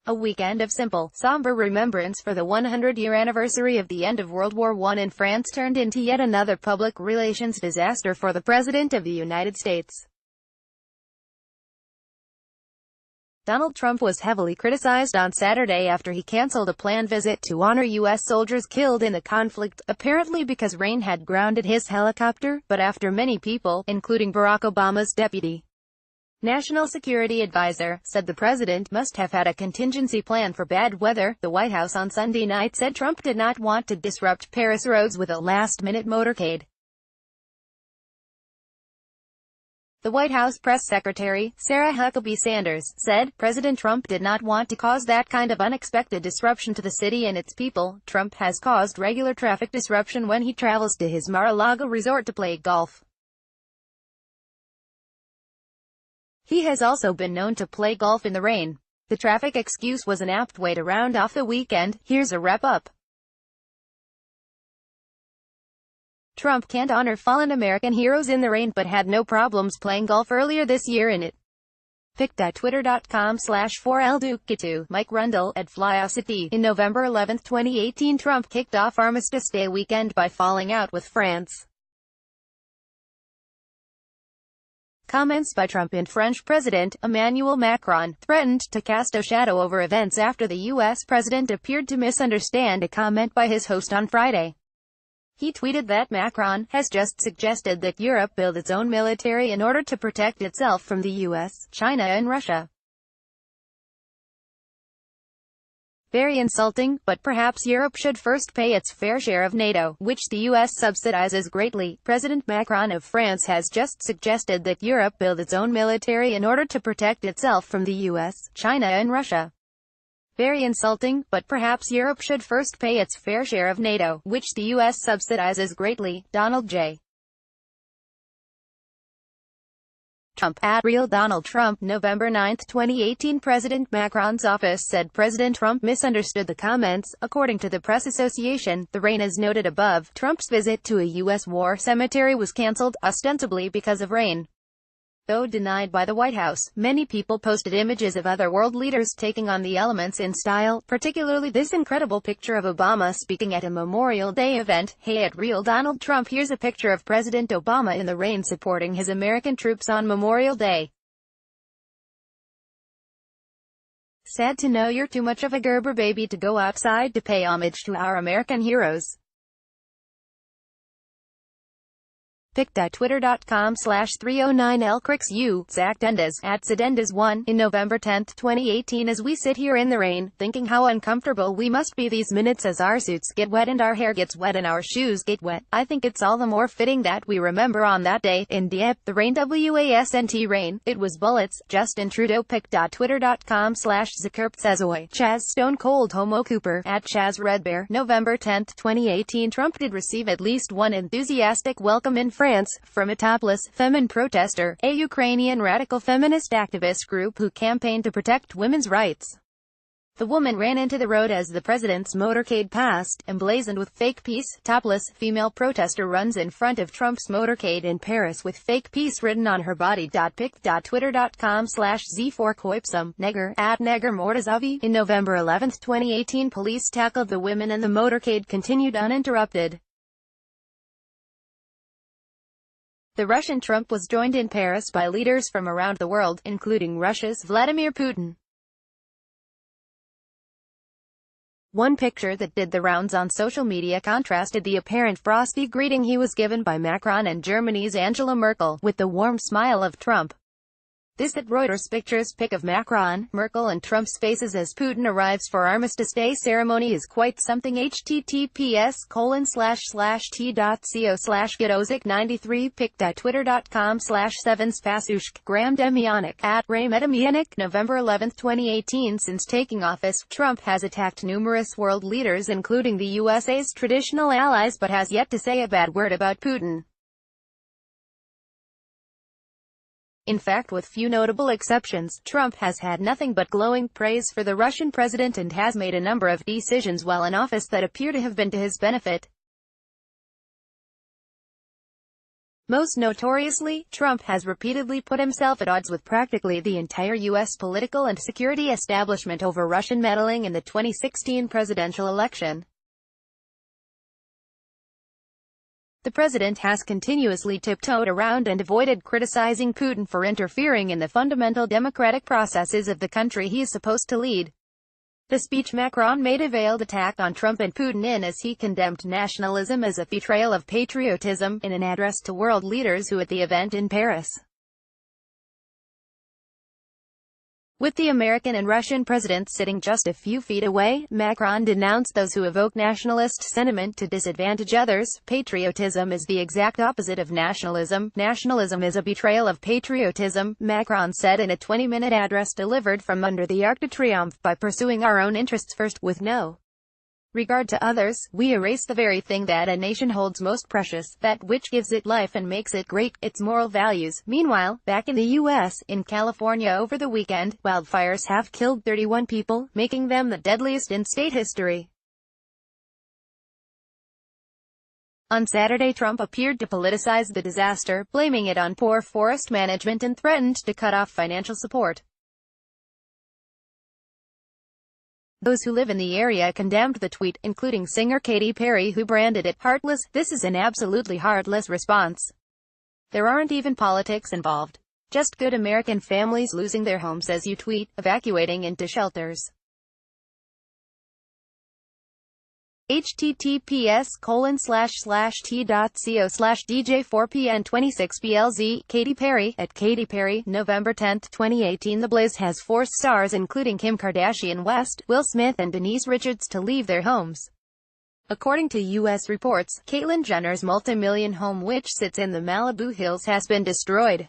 A weekend of simple, somber remembrance for the 100-year anniversary of the end of World War I in France turned into yet another public relations disaster for the President of the United States. Donald Trump was heavily criticized on Saturday after he canceled a planned visit to honor U.S. soldiers killed in the conflict, apparently because rain had grounded his helicopter, but after many people, including Barack Obama's deputy National Security Advisor, said the president must have had a contingency plan for bad weather. The White House on Sunday night said Trump did not want to disrupt Paris roads with a last-minute motorcade. The White House press secretary, Sarah Huckabee Sanders, said, President Trump did not want to cause that kind of unexpected disruption to the city and its people. Trump has caused regular traffic disruption when he travels to his Mar-a-Lago resort to play golf. He has also been known to play golf in the rain. The traffic excuse was an apt way to round off the weekend. Here's a wrap-up. Trump can't honor fallen American heroes in the rain but had no problems playing golf earlier this year in it. pic.twitter.com/4LDuke2 Mike Rundle at Flyocity. In November 11, 2018, Trump kicked off Armistice Day weekend by falling out with France. Comments by Trump and French President Emmanuel Macron threatened to cast a shadow over events after the U.S. president appeared to misunderstand a comment by his host on Friday. He tweeted that Macron has just suggested that Europe build its own military in order to protect itself from the U.S., China and Russia. Very insulting, but perhaps Europe should first pay its fair share of NATO, which the U.S. subsidizes greatly. President Macron of France has just suggested that Europe build its own military in order to protect itself from the U.S., China and Russia. Very insulting, but perhaps Europe should first pay its fair share of NATO, which the U.S. subsidizes greatly. Donald J. Trump at Real Donald Trump. November 9, 2018. President Macron's office said President Trump misunderstood the comments. According to the Press Association, the rain as noted above, Trump's visit to a U.S. war cemetery was cancelled, ostensibly because of rain. Though denied by the White House, many people posted images of other world leaders taking on the elements in style, particularly this incredible picture of Obama speaking at a Memorial Day event. Hey at Real Donald Trump. Here's a picture of President Obama in the rain supporting his American troops on Memorial Day. Sad to know you're too much of a Gerber baby to go outside to pay homage to our American heroes. pic.twitter.com/309LCrixU Zach Dendes at Zadendes1. In November 10, 2018, as we sit here in the rain, thinking how uncomfortable we must be these minutes as our suits get wet and our hair gets wet and our shoes get wet, I think it's all the more fitting that we remember on that day, in Dieppe, the rain WASNT rain, it was bullets. Justin Trudeau. pic.twitter.com/Zakerptsazoy Chaz Stone Cold Homo Cooper at Chaz Redbear. November 10, 2018, Trump did receive at least one enthusiastic welcome in France, from a topless, feminine protester, a Ukrainian radical feminist activist group who campaigned to protect women's rights. The woman ran into the road as the president's motorcade passed, emblazoned with fake peace. Topless, female protester runs in front of Trump's motorcade in Paris with fake peace written on her body. pic.twitter.com/Z4Koipsum Neger at Neger Mortazavi. In November 11, 2018, police tackled the women and the motorcade continued uninterrupted. The Russian Trump was joined in Paris by leaders from around the world, including Russia's Vladimir Putin. One picture that did the rounds on social media contrasted the apparent frosty greeting he was given by Macron and Germany's Angela Merkel, with the warm smile of Trump. This at Reuters pictures pic of Macron, Merkel and Trump's faces as Putin arrives for Armistice Day ceremony is quite something. https://t.co/getozik93 pic.twitter.com/7spasushk Graham Demianic at Ray Metamianic. November 11, 2018. Since taking office, Trump has attacked numerous world leaders including the USA's traditional allies but has yet to say a bad word about Putin. In fact, with few notable exceptions, Trump has had nothing but glowing praise for the Russian president and has made a number of decisions while in office that appear to have been to his benefit. Most notoriously, Trump has repeatedly put himself at odds with practically the entire U.S. political and security establishment over Russian meddling in the 2016 presidential election. The president has continuously tiptoed around and avoided criticizing Putin for interfering in the fundamental democratic processes of the country he is supposed to lead. The speech Macron made a veiled attack on Trump and Putin in as he condemned nationalism as a betrayal of patriotism, in an address to world leaders who at the event in Paris. With the American and Russian presidents sitting just a few feet away, Macron denounced those who evoke nationalist sentiment to disadvantage others. Patriotism is the exact opposite of nationalism. Nationalism is a betrayal of patriotism, Macron said in a 20-minute address delivered from under the Arc de Triomphe. By pursuing our own interests first, with no regard to others, we erase the very thing that a nation holds most precious, that which gives it life and makes it great, its moral values. Meanwhile, back in the U.S., in California over the weekend, wildfires have killed 31 people, making them the deadliest in state history. On Saturday, Trump appeared to politicize the disaster, blaming it on poor forest management and threatened to cut off financial support. Those who live in the area condemned the tweet, including singer Katy Perry, who branded it heartless. This is an absolutely heartless response. There aren't even politics involved. Just good American families losing their homes, as you tweet, evacuating into shelters. https://t.co/DJ4pn26blz, Katy Perry, at Katy Perry, November 10, 2018. The Blaze has forced stars including Kim Kardashian West, Will Smith and Denise Richards to leave their homes. According to U.S. reports, Caitlyn Jenner's multi-million home, which sits in the Malibu Hills, has been destroyed.